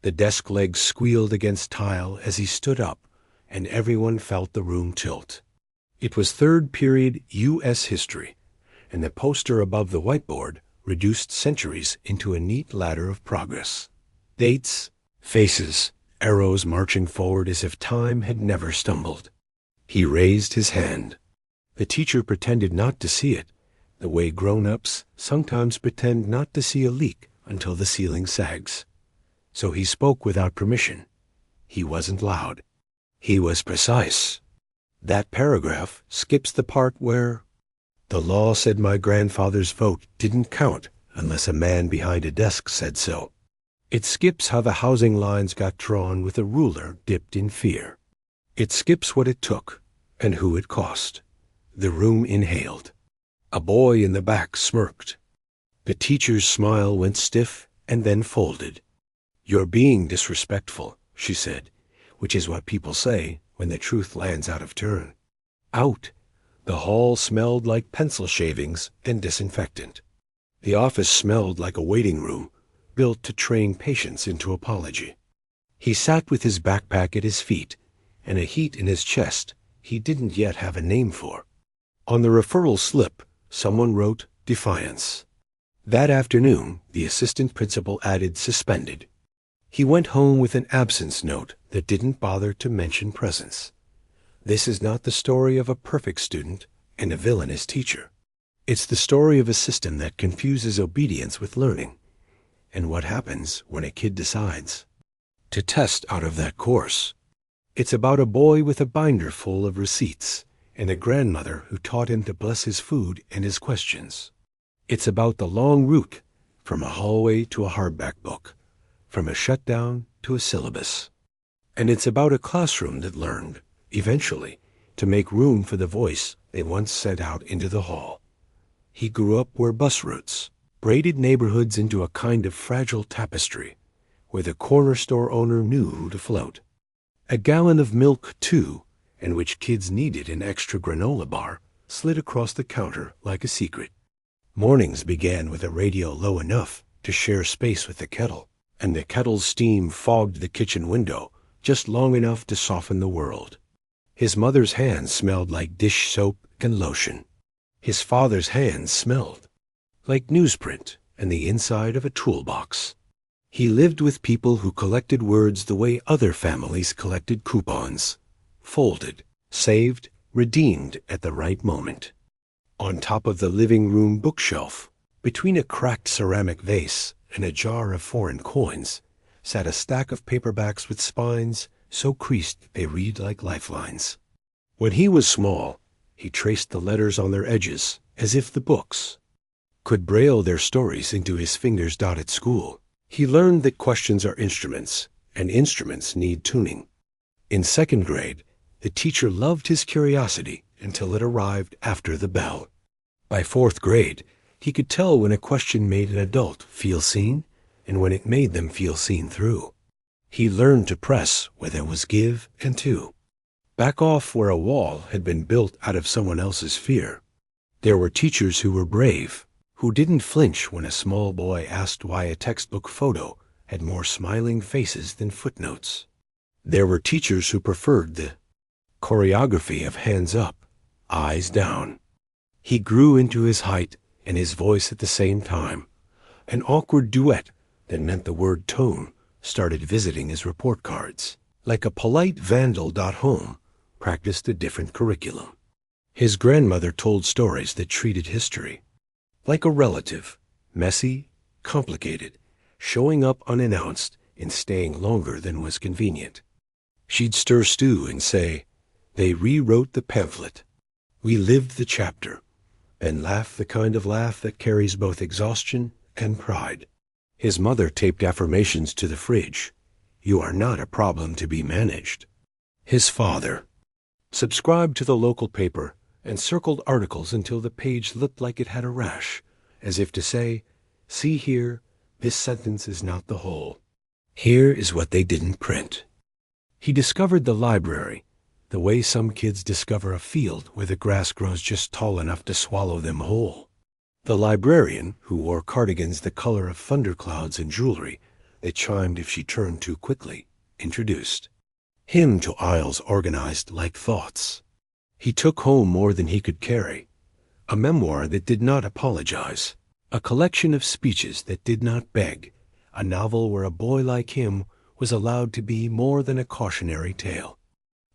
The desk legs squealed against tile as he stood up, and everyone felt the room tilt. It was third period U.S. history, and the poster above the whiteboard reduced centuries into a neat ladder of progress. Dates, faces, arrows marching forward as if time had never stumbled. He raised his hand. The teacher pretended not to see it, the way grown-ups sometimes pretend not to see a leak until the ceiling sags. So he spoke without permission. He wasn't loud. He was precise. That paragraph skips the part where the law said my grandfather's vote didn't count unless a man behind a desk said so. It skips how the housing lines got drawn with a ruler dipped in fear. It skips what it took and who it cost. The room inhaled. A boy in the back smirked. The teacher's smile went stiff and then folded. "You're being disrespectful," she said, which is what people say when the truth lands out of turn. Out. The hall smelled like pencil shavings and disinfectant. The office smelled like a waiting room, built to train patients into apology. He sat with his backpack at his feet and a heat in his chest he didn't yet have a name for. On the referral slip, someone wrote defiance. That afternoon, the assistant principal added suspended. He went home with an absence note that didn't bother to mention presence. This is not the story of a perfect student and a villainous teacher. It's the story of a system that confuses obedience with learning, and what happens when a kid decides to test out of that course. It's about a boy with a binder full of receipts and a grandmother who taught him to bless his food and his questions. It's about the long route from a hallway to a hardback book, from a shutdown to a syllabus. And it's about a classroom that learned, eventually, to make room for the voice they once sent out into the hall. He grew up where bus routes braided neighborhoods into a kind of fragile tapestry, where the corner store owner knew who to float. A gallon of milk, too, in which kids needed an extra granola bar, slid across the counter like a secret. Mornings began with a radio low enough to share space with the kettle, and the kettle's steam fogged the kitchen window just long enough to soften the world. His mother's hands smelled like dish soap and lotion. His father's hands smelled like newsprint and the inside of a toolbox. He lived with people who collected words the way other families collected coupons, folded, saved, redeemed at the right moment. On top of the living room bookshelf, between a cracked ceramic vase and a jar of foreign coins, sat a stack of paperbacks with spines so creased they read like lifelines. When he was small, he traced the letters on their edges as if the books could braille their stories into his fingers' dotted school. He learned that questions are instruments, and instruments need tuning. In second grade, the teacher loved his curiosity until it arrived after the bell. By fourth grade, he could tell when a question made an adult feel seen and when it made them feel seen through. He learned to press where there was give and to. Back off where a wall had been built out of someone else's fear. There were teachers who were brave, who didn't flinch when a small boy asked why a textbook photo had more smiling faces than footnotes. There were teachers who preferred the choreography of hands up, eyes down. He grew into his height and his voice at the same time. An awkward duet that meant the word tone started visiting his report cards. Like a polite vandal. Home practiced a different curriculum. His grandmother told stories that treated history like a relative, messy, complicated, showing up unannounced and staying longer than was convenient. She'd stir stew and say, "They rewrote the pamphlet. We lived the chapter," and laugh the kind of laugh that carries both exhaustion and pride. His mother taped affirmations to the fridge. "You are not a problem to be managed." His father subscribed to the local paper and circled articles until the page looked like it had a rash, as if to say, "See here, this sentence is not the whole. Here is what they didn't print." He discovered the library, the way some kids discover a field where the grass grows just tall enough to swallow them whole. The librarian, who wore cardigans the color of thunderclouds and jewelry, They chimed if she turned too quickly, introduced him to aisles organized like thoughts. He took home more than he could carry, a memoir that did not apologize, a collection of speeches that did not beg, a novel where a boy like him was allowed to be more than a cautionary tale.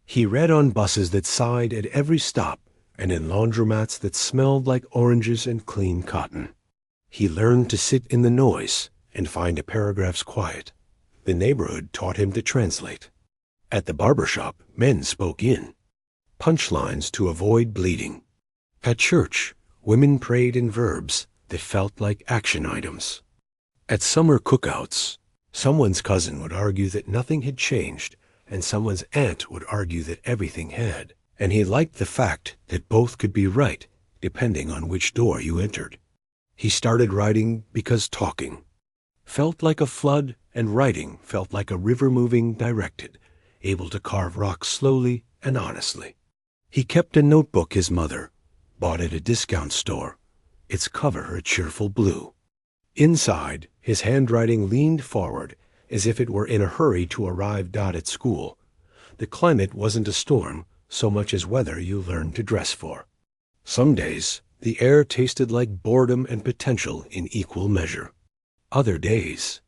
He read on buses that sighed at every stop and in laundromats that smelled like oranges and clean cotton. He learned to sit in the noise and find a paragraph's quiet. The neighborhood taught him to translate. At the barber shop, men spoke in punchlines to avoid bleeding. At church, women prayed in verbs that felt like action items. At summer cookouts, someone's cousin would argue that nothing had changed, and someone's aunt would argue that everything had, and he liked the fact that both could be right, depending on which door you entered. He started writing because talking felt like a flood, and writing felt like a river moving directed, able to carve rocks slowly and honestly. He kept a notebook his mother bought at a discount store, its cover a cheerful blue. Inside, his handwriting leaned forward as if it were in a hurry to arrive at school. The climate wasn't a storm so much as weather you learned to dress for. Some days, the air tasted like boredom and potential in equal measure. Other days,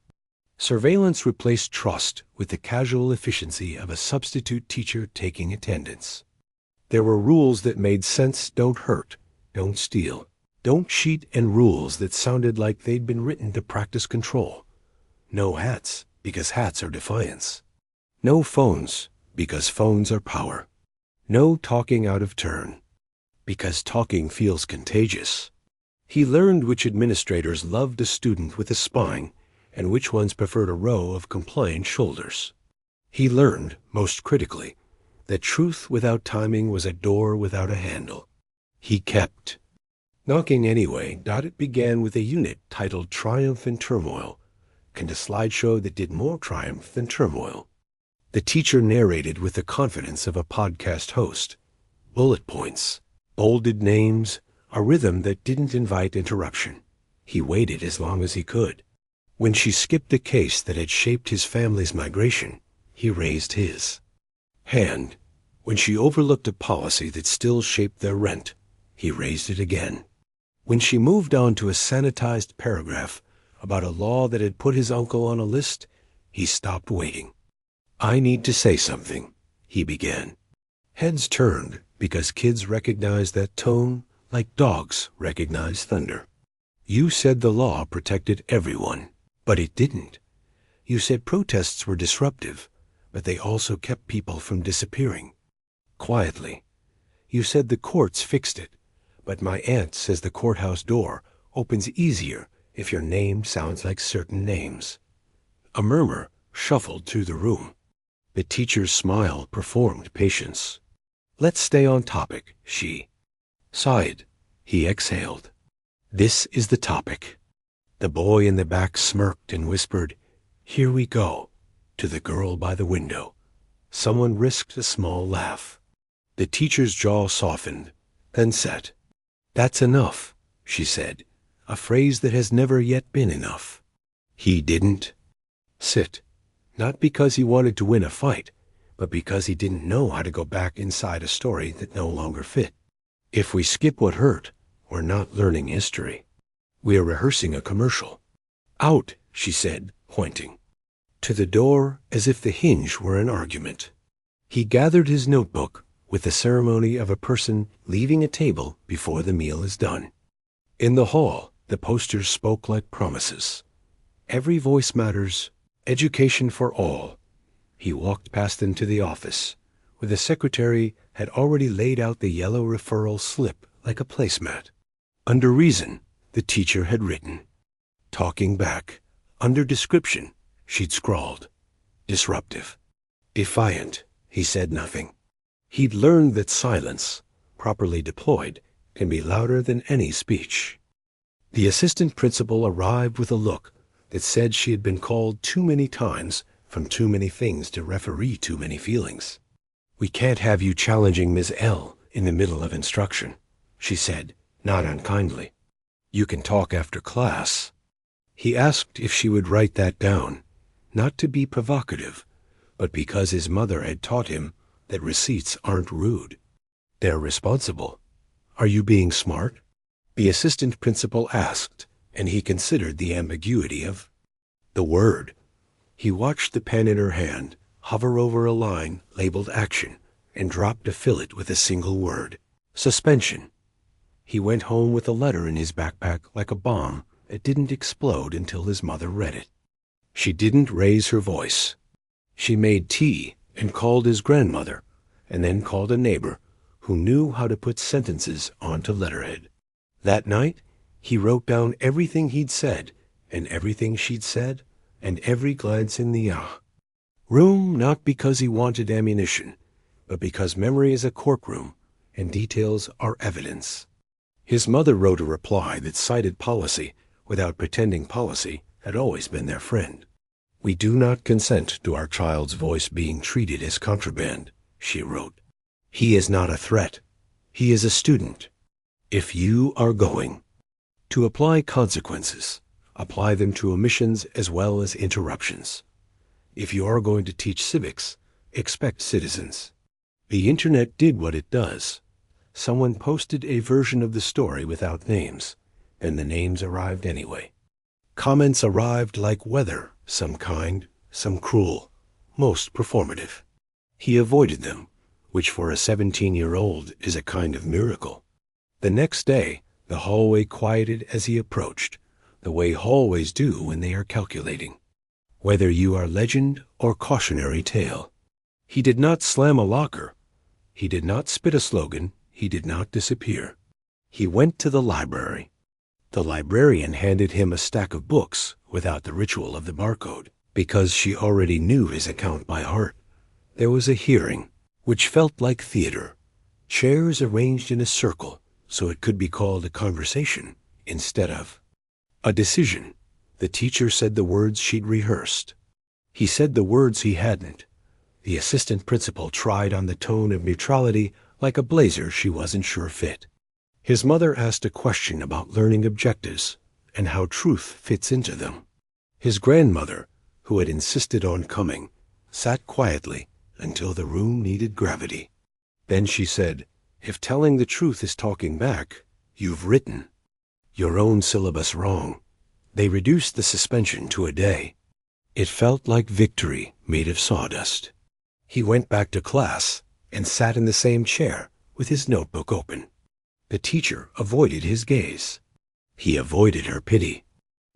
surveillance replaced trust with the casual efficiency of a substitute teacher taking attendance. There were rules that made sense: don't hurt, don't steal, don't cheat, and rules that sounded like they'd been written to practice control. No hats, because hats are defiance. No phones, because phones are power. No talking out of turn, because talking feels contagious. He learned which administrators loved a student with a spine and which ones preferred a row of compliant shoulders. He learned, most critically, that truth without timing was a door without a handle. He kept knocking anyway. It began with a unit titled Triumph in Turmoil, and a slideshow that did more triumph than turmoil. The teacher narrated with the confidence of a podcast host. Bullet points, bolded names, a rhythm that didn't invite interruption. He waited as long as he could. When she skipped a case that had shaped his family's migration, he raised his hand. When she overlooked a policy that still shaped their rent, he raised it again. When she moved on to a sanitized paragraph about a law that had put his uncle on a list, he stopped waiting. "I need to say something," he began. Heads turned because kids recognize that tone like dogs recognize thunder. You said the law protected everyone, but it didn't. You said protests were disruptive, but they also kept people from disappearing. Quietly, you said the courts fixed it, but my aunt says the courthouse door opens easier if your name sounds like certain names. A murmur shuffled through the room. The teacher's smile performed patience. "Let's stay on topic," she sighed. He exhaled. "This is the topic." The boy in the back smirked and whispered, "Here we go," to the girl by the window. Someone risked a small laugh. The teacher's jaw softened, then set. "That's enough," she said, a phrase that has never yet been enough. He didn't sit, not because he wanted to win a fight, but because he didn't know how to go back inside a story that no longer fit. If we skip what hurt, we're not learning history. We're rehearsing a commercial. "Out," she said, pointing to the door as if the hinge were an argument. He gathered his notebook with the ceremony of a person leaving a table before the meal is done. In the hall, the posters spoke like promises. Every voice matters, education for all. He walked past them to the office, where the secretary had already laid out the yellow referral slip like a placemat. Under reason, the teacher had written. Talking back, under description, she'd scrawled. Disruptive. Defiant. He said nothing. He'd learned that silence, properly deployed, can be louder than any speech. The assistant principal arrived with a look that said she had been called too many times from too many things to referee too many feelings. "We can't have you challenging Ms. L in the middle of instruction," she said, not unkindly. "You can talk after class." He asked if she would write that down. not to be provocative, but because his mother had taught him that receipts aren't rude. They're responsible. Are you being smart? The assistant principal asked, and he considered the ambiguity of the word. He watched the pen in her hand hover over a line labeled action and drop to fill it with a single word, suspension. He went home with a letter in his backpack like a bomb that didn't explode until his mother read it. She didn't raise her voice. She made tea and called his grandmother, and then called a neighbor who knew how to put sentences onto letterhead. That night, he wrote down everything he'd said, and everything she'd said, and every glance in the room, not because he wanted ammunition, but because memory is a corkroom, and details are evidence. His mother wrote a reply that cited policy without pretending policy had always been their friend. "We do not consent to our child's voice being treated as contraband," she wrote. "He is not a threat. He is a student. If you are going to apply consequences, apply them to omissions as well as interruptions. If you are going to teach civics, expect citizens." The internet did what it does. Someone posted a version of the story without names, and the names arrived anyway. Comments arrived like weather, some kind, some cruel, most performative. He avoided them, which for a 17-year-old is a kind of miracle. The next day, the hallway quieted as he approached, the way hallways do when they are calculating. Whether you are legend or cautionary tale. He did not slam a locker. He did not spit a slogan. He did not disappear. He went to the library. The librarian handed him a stack of books without the ritual of the barcode, because she already knew his account by heart. There was a hearing, which felt like theater. Chairs arranged in a circle, so it could be called a conversation instead of a decision. The teacher said the words she'd rehearsed. He said the words he hadn't. The assistant principal tried on the tone of neutrality like a blazer she wasn't sure fit. His mother asked a question about learning objectives and how truth fits into them. His grandmother, who had insisted on coming, sat quietly until the room needed gravity. Then she said, "If telling the truth is talking back, you've written your own syllabus wrong." They reduced the suspension to a day. It felt like victory made of sawdust. He went back to class and sat in the same chair with his notebook open. The teacher avoided his gaze. He avoided her pity.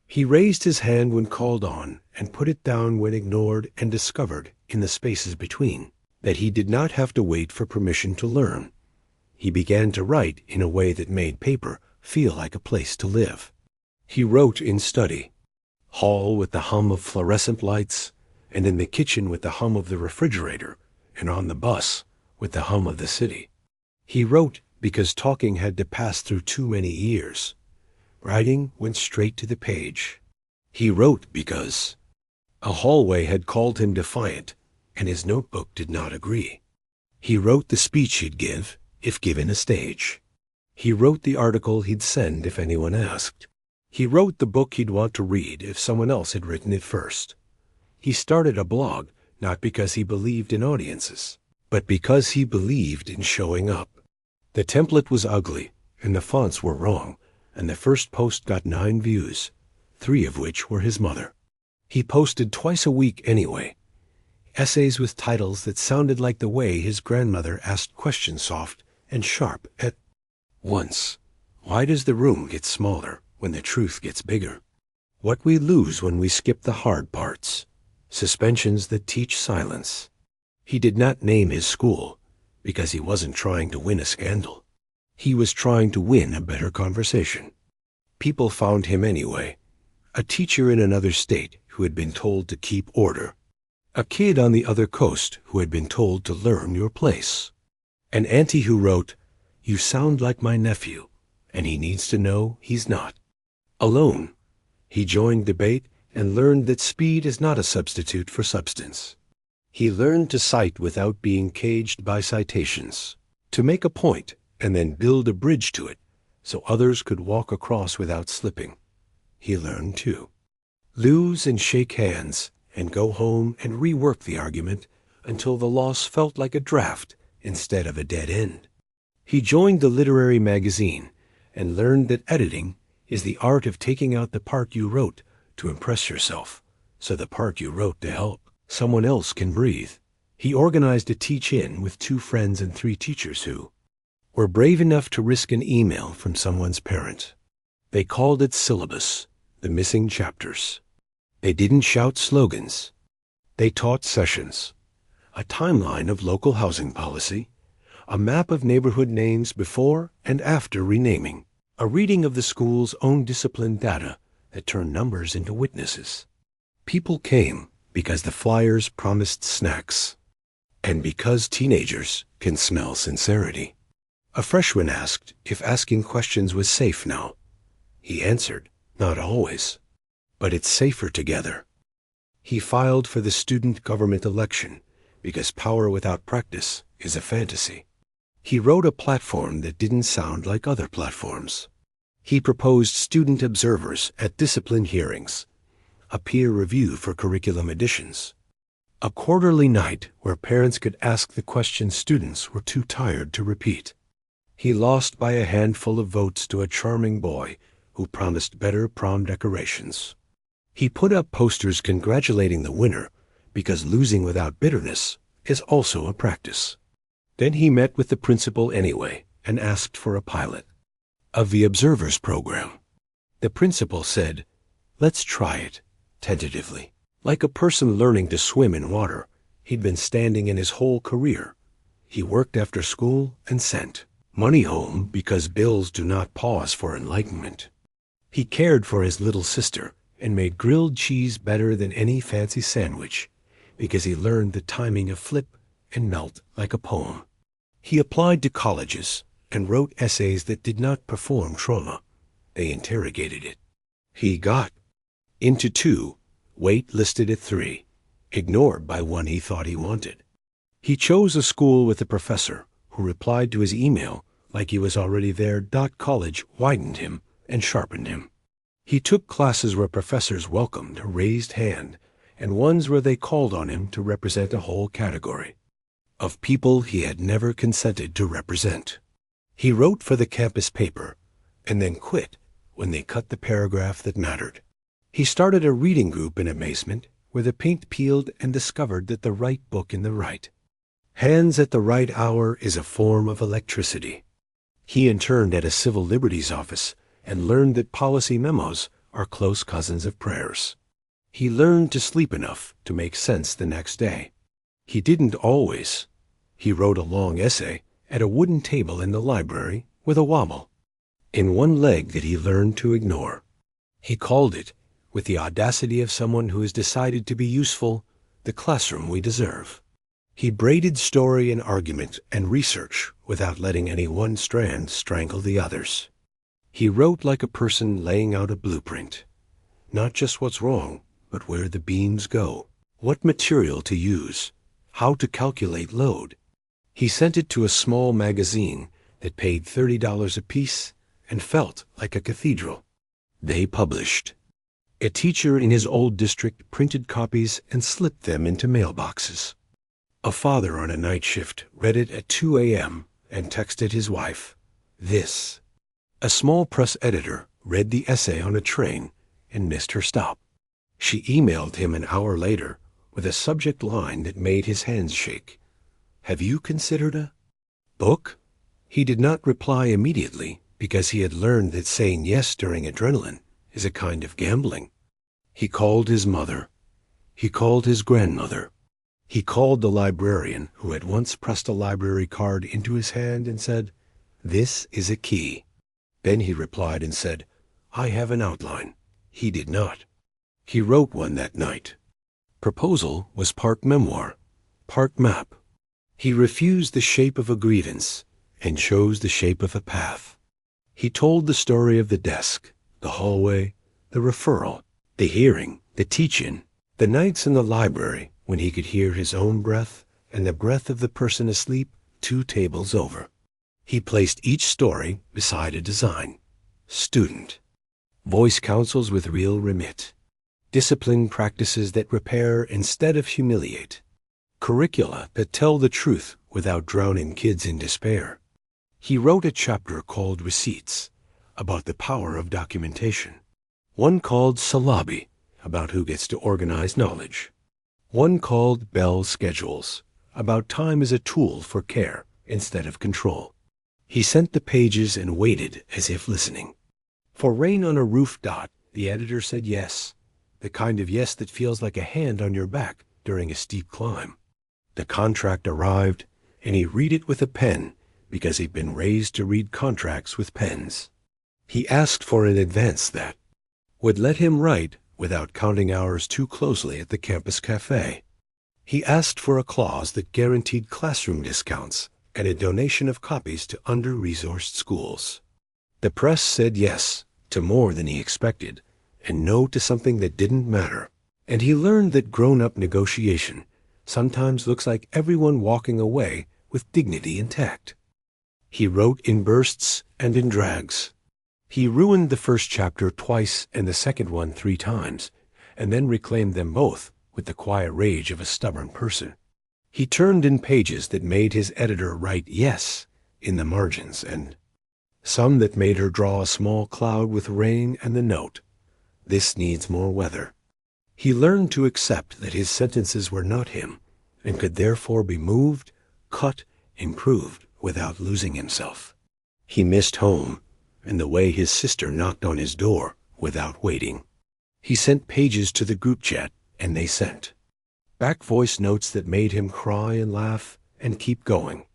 He raised his hand when called on and put it down when ignored, and discovered, in the spaces between, that he did not have to wait for permission to learn. He began to write in a way that made paper feel like a place to live. He wrote in study, hall with the hum of fluorescent lights, and in the kitchen with the hum of the refrigerator, and on the bus with the hum of the city. He wrote because talking had to pass through too many ears. Writing went straight to the page. He wrote because a hallway had called him defiant, and his notebook did not agree. He wrote the speech he'd give if given a stage. He wrote the article he'd send if anyone asked. He wrote the book he'd want to read if someone else had written it first. He started a blog not because he believed in audiences, but because he believed in showing up. The template was ugly, and the fonts were wrong, and the first post got 9 views, 3 of which were his mother. He posted twice a week anyway, essays with titles that sounded like the way his grandmother asked questions soft and sharp at once. Why does the room get smaller when the truth gets bigger? What we lose when we skip the hard parts. Suspensions that teach silence. He did not name his school because he wasn't trying to win a scandal. He was trying to win a better conversation. People found him anyway. A teacher in another state who had been told to keep order. A kid on the other coast who had been told to learn your place. An auntie who wrote, "You sound like my nephew, and he needs to know he's not alone." He joined debate and learned that speed is not a substitute for substance. He learned to cite without being caged by citations, to make a point and then build a bridge to it so others could walk across without slipping. He learned, too. Lose and shake hands and go home and rework the argument until the loss felt like a draft instead of a dead end. He joined the literary magazine and learned that editing is the art of taking out the part you wrote to impress yourself, so the part you wrote to help someone else can breathe. He organized a teach-in with 2 friends and 3 teachers who were brave enough to risk an email from someone's parent. They called it Syllabus, the missing chapters. They didn't shout slogans. They taught sessions, a timeline of local housing policy, a map of neighborhood names before and after renaming, a reading of the school's own discipline data that turned numbers into witnesses. People came because the flyers promised snacks, and because teenagers can smell sincerity. A freshman asked if asking questions was safe now. He answered, not always, but it's safer together. He filed for the student government election because power without practice is a fantasy. He wrote a platform that didn't sound like other platforms. He proposed student observers at discipline hearings, a peer review for curriculum additions, a quarterly night where parents could ask the questions students were too tired to repeat. He lost by a handful of votes to a charming boy who promised better prom decorations. He put up posters congratulating the winner because losing without bitterness is also a practice. Then he met with the principal anyway and asked for a pilot of the Observers program. The principal said, "Let's try it," tentatively. Like a person learning to swim in water, he'd been standing in his whole career. He worked after school and sent money home because bills do not pause for enlightenment. He cared for his little sister and made grilled cheese better than any fancy sandwich because he learned the timing of flip and melt like a poem. He applied to colleges and wrote essays that did not perform trauma. They interrogated it. He got into 2, wait listed at 3, ignored by 1 he thought he wanted. He chose a school with a professor who replied to his email like he was already there. College widened him and sharpened him. He took classes where professors welcomed a raised hand and ones where they called on him to represent a whole category of people he had never consented to represent. He wrote for the campus paper and then quit when they cut the paragraph that mattered. He started a reading group in amazement where the paint peeled and discovered that the right book in the right hands at the right hour is a form of electricity. He interned at a civil liberties office and learned that policy memos are close cousins of prayers. He learned to sleep enough to make sense the next day. He didn't always. He wrote a long essay at a wooden table in the library with a wobble in one leg that he learned to ignore. He called it, with the audacity of someone who has decided to be useful, the classroom we deserve. He braided story and argument and research without letting any one strand strangle the others. He wrote like a person laying out a blueprint, not just what's wrong, but where the beams go, what material to use, how to calculate load. He sent it to a small magazine that paid $30 apiece and felt like a cathedral. They published. A teacher in his old district printed copies and slipped them into mailboxes. A father on a night shift read it at 2 a.m. and texted his wife, "This." A small press editor read the essay on a train and missed her stop. She emailed him an hour later with a subject line that made his hands shake. "Have you considered a book?" He did not reply immediately because he had learned that saying yes during adrenaline is a kind of gambling. He called his mother. He called his grandmother. He called the librarian who had once pressed a library card into his hand and said, "This is a key." Then he replied and said, "I have an outline." He did not. He wrote one that night. Proposal was part memoir, part map. He refused the shape of a grievance and chose the shape of a path. He told the story of the desk, the hallway, the referral, the hearing, the teach-in, the nights in the library when he could hear his own breath and the breath of the person asleep 2 tables over. He placed each story beside a design. Student. Voice counsels with real remit. discipline practices that repair instead of humiliate, curricula that tell the truth without drowning kids in despair. He wrote a chapter called Receipts, about the power of documentation. One called Syllabus, about who gets to organize knowledge. One called Bell Schedules, about time as a tool for care instead of control. He sent the pages and waited as if listening. For Rain on a Roof, the editor said yes, the kind of yes that feels like a hand on your back during a steep climb. The contract arrived, and he read it with a pen because he'd been raised to read contracts with pens. He asked for an advance that would let him write without counting hours too closely at the campus cafe. He asked for a clause that guaranteed classroom discounts and a donation of copies to under-resourced schools. The press said yes to more than he expected, and no to something that didn't matter. And he learned that grown-up negotiation sometimes looks like everyone walking away with dignity intact. He wrote in bursts and in drags. He ruined the first chapter twice and the second one 3 times, and then reclaimed them both with the quiet rage of a stubborn person. He turned in pages that made his editor write yes in the margins, and some that made her draw a small cloud with rain and the note, "This needs more weather." He learned to accept that his sentences were not him, and could therefore be moved, cut, improved without losing himself. He missed home, and the way his sister knocked on his door without waiting. He sent pages to the group chat, and they sent back voice notes that made him cry and laugh and keep going.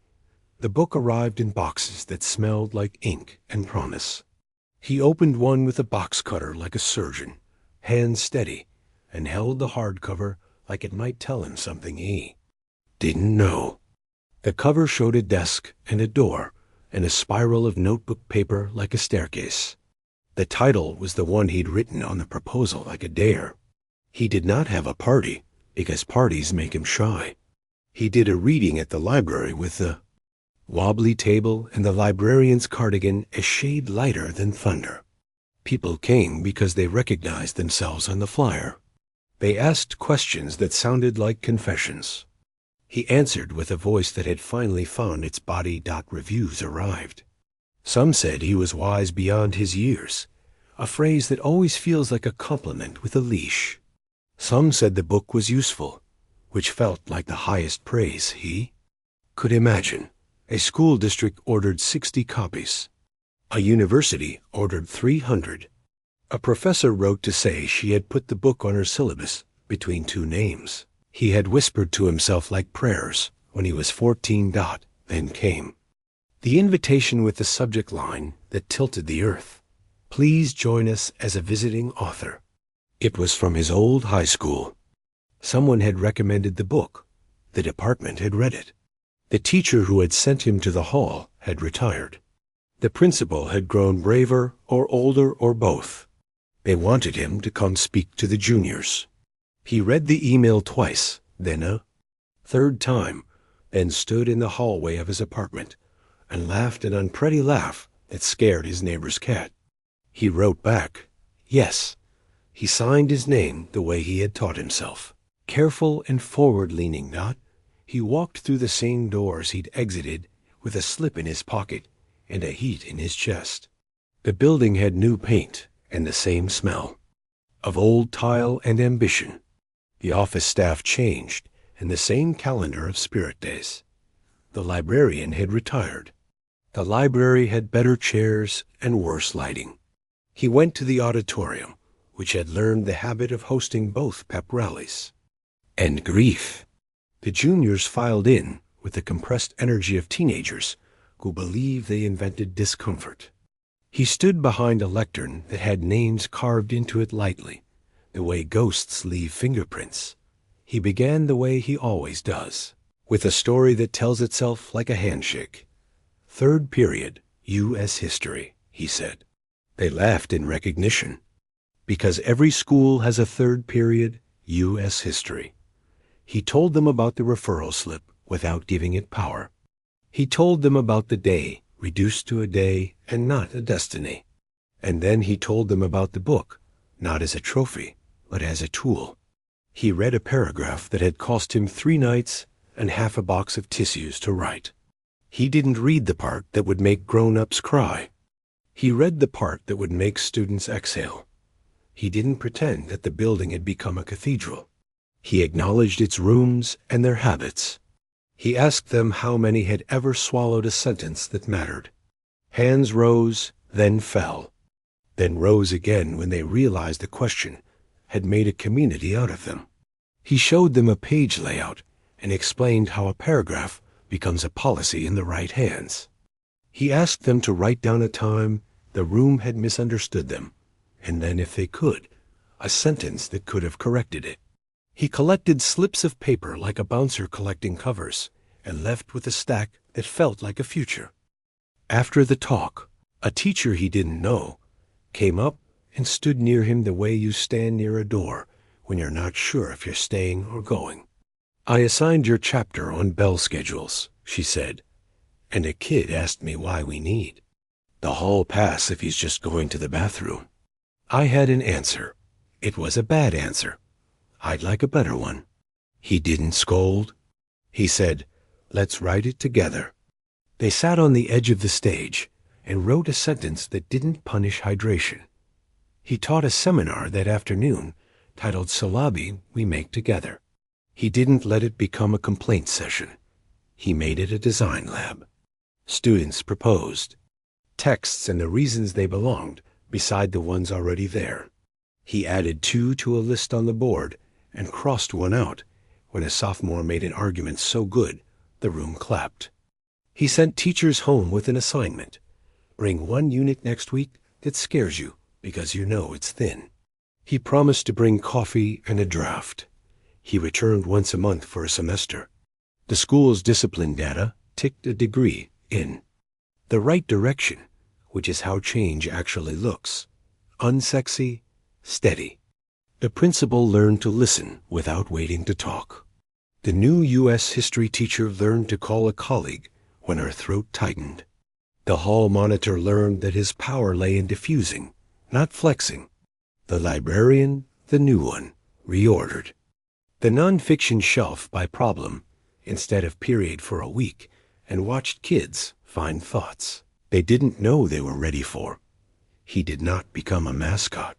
The book arrived in boxes that smelled like ink and promise. He opened one with a box cutter like a surgeon, hands steady, and held the hardcover like it might tell him something he didn't know. The cover showed a desk and a door and a spiral of notebook paper like a staircase. The title was the one he'd written on the proposal like a dare. He did not have a party, because parties make him shy. He did a reading at the library with the wobbly table and the librarian's cardigan a shade lighter than thunder. People came because they recognized themselves on the flyer. They asked questions that sounded like confessions. He answered with a voice that had finally found its body. Reviews arrived. Some said he was wise beyond his years, a phrase that always feels like a compliment with a leash. Some said the book was useful, which felt like the highest praise he could imagine. A school district ordered 60 copies. A university ordered 300. A professor wrote to say she had put the book on her syllabus between 2 names. He had whispered to himself like prayers when he was 14. Then came the invitation with the subject line that tilted the earth. Please join us as a visiting author. It was from his old high school. Someone had recommended the book. The department had read it. The teacher who had sent him to the hall had retired. The principal had grown braver or older or both. They wanted him to come speak to the juniors. He read the email twice, then a 3rd time, then stood in the hallway of his apartment and laughed an unpretty laugh that scared his neighbor's cat. He wrote back, yes. He signed his name the way he had taught himself. Careful and forward-leaning, he walked through the same doors he'd exited with a slip in his pocket and a heat in his chest. The building had new paint and the same smell of old tile and ambition. The office staff changed and the same calendar of spirit days. The librarian had retired. The library had better chairs and worse lighting. He went to the auditorium, which had learned the habit of hosting both pep rallies. And grief. The juniors filed in with the compressed energy of teenagers who believe they invented discomfort. He stood behind a lectern that had names carved into it lightly, the way ghosts leave fingerprints. He began the way he always does, with a story that tells itself like a handshake. 3rd period, U.S. history, he said. They laughed in recognition, because every school has a 3rd period, U.S. history. He told them about the referral slip without giving it power. He told them about the day, reduced to a day and not a destiny. And then he told them about the book, not as a trophy, but as a tool. He read a paragraph that had cost him 3 nights and half a box of tissues to write. He didn't read the part that would make grown-ups cry. He read the part that would make students exhale. He didn't pretend that the building had become a cathedral. He acknowledged its rooms and their habits. He asked them how many had ever swallowed a sentence that mattered. Hands rose, then fell, then rose again when they realized the question had made a community out of them. He showed them a page layout and explained how a paragraph becomes a policy in the right hands. He asked them to write down a time the room had misunderstood them, and then, if they could, a sentence that could have corrected it. He collected slips of paper like a bouncer collecting covers, and left with a stack that felt like a future. After the talk, a teacher he didn't know came up and stood near him the way you stand near a door when you're not sure if you're staying or going. "I assigned your chapter on bell schedules," she said, "and a kid asked me why we need the hall pass if he's just going to the bathroom. I had an answer. It was a bad answer. I'd like a better one." He didn't scold. He said, "Let's write it together." They sat on the edge of the stage and wrote a sentence that didn't punish hydration. He taught a seminar that afternoon titled Syllabi We Make Together. He didn't let it become a complaint session. He made it a design lab. Students proposed texts and the reasons they belonged beside the ones already there. He added 2 to a list on the board and crossed one out when a sophomore made an argument so good the room clapped. He sent teachers home with an assignment. Bring 1 unit next week that scares you because you know it's thin. He promised to bring coffee and a draft. He returned once a month for a semester. The school's discipline data ticked a degree in the right direction, which is how change actually looks. Unsexy, steady. The principal learned to listen without waiting to talk. The new U.S. history teacher learned to call a colleague when her throat tightened. The hall monitor learned that his power lay in diffusing, not flexing. The librarian, the new one, reordered the nonfiction shelf by problem instead of period for a week and watched kids find thoughts they didn't know they were ready for. He did not become a mascot.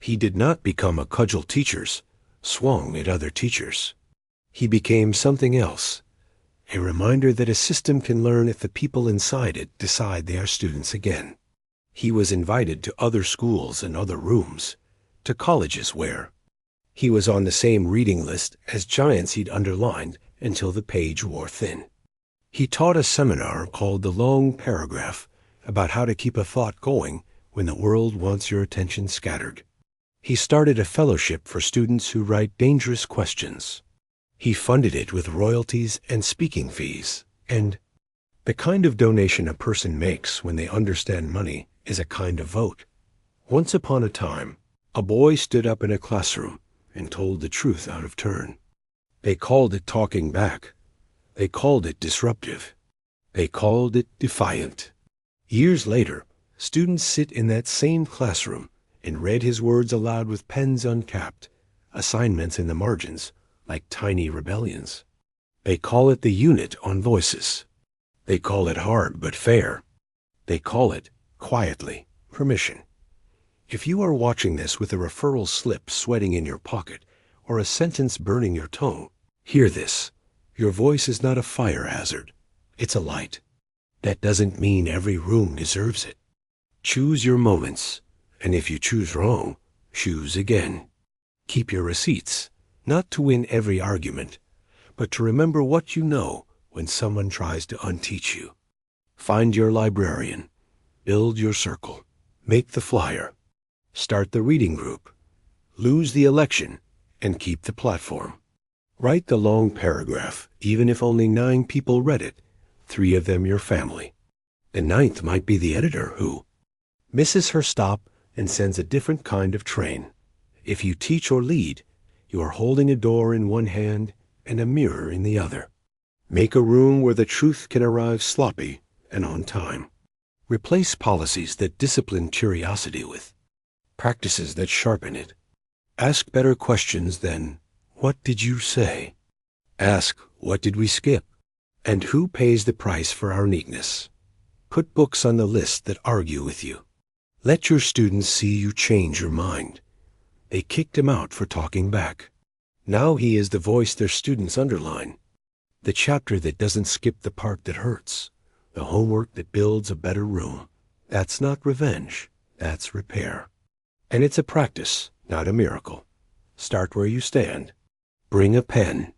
He did not become a cudgel teachers swung at other teachers. He became something else, a reminder that a system can learn if the people inside it decide they are students again. He was invited to other schools and other rooms, to colleges where he was on the same reading list as giants he'd underlined until the page wore thin. He taught a seminar called The Long Paragraph about how to keep a thought going when the world wants your attention scattered. He started a fellowship for students who write dangerous questions. He funded it with royalties and speaking fees, and the kind of donation a person makes when they understand money is a kind of vote. Once upon a time, a boy stood up in a classroom and told the truth out of turn. They called it talking back. They called it disruptive. They called it defiant. Years later, students sit in that same classroom and read his words aloud with pens uncapped, assignments in the margins like tiny rebellions. They call it the unit on voices. They call it hard but fair. They call it, quietly, permission. If you are watching this with a referral slip sweating in your pocket or a sentence burning your tongue, hear this. Your voice is not a fire hazard. It's a light. That doesn't mean every room deserves it. Choose your moments, and if you choose wrong, choose again. Keep your receipts, not to win every argument, but to remember what you know when someone tries to unteach you. Find your librarian. Build your circle. Make the flyer. Start the reading group. Lose the election, and keep the platform. Write the long paragraph, even if only 9 people read it, 3 of them your family. The 9th might be the editor who misses her stop and sends a different kind of train. If you teach or lead, you are holding a door in one hand and a mirror in the other. Make a room where the truth can arrive sloppy and on time. Replace policies that discipline curiosity with practices that sharpen it. Ask better questions than, "What did you say?" Ask, "What did we skip?" And who pays the price for our neatness? Put books on the list that argue with you. Let your students see you change your mind. They kicked him out for talking back. Now he is the voice their students underline. The chapter that doesn't skip the part that hurts. The homework that builds a better room. That's not revenge. That's repair. And it's a practice, not a miracle. Start where you stand. Bring a pen.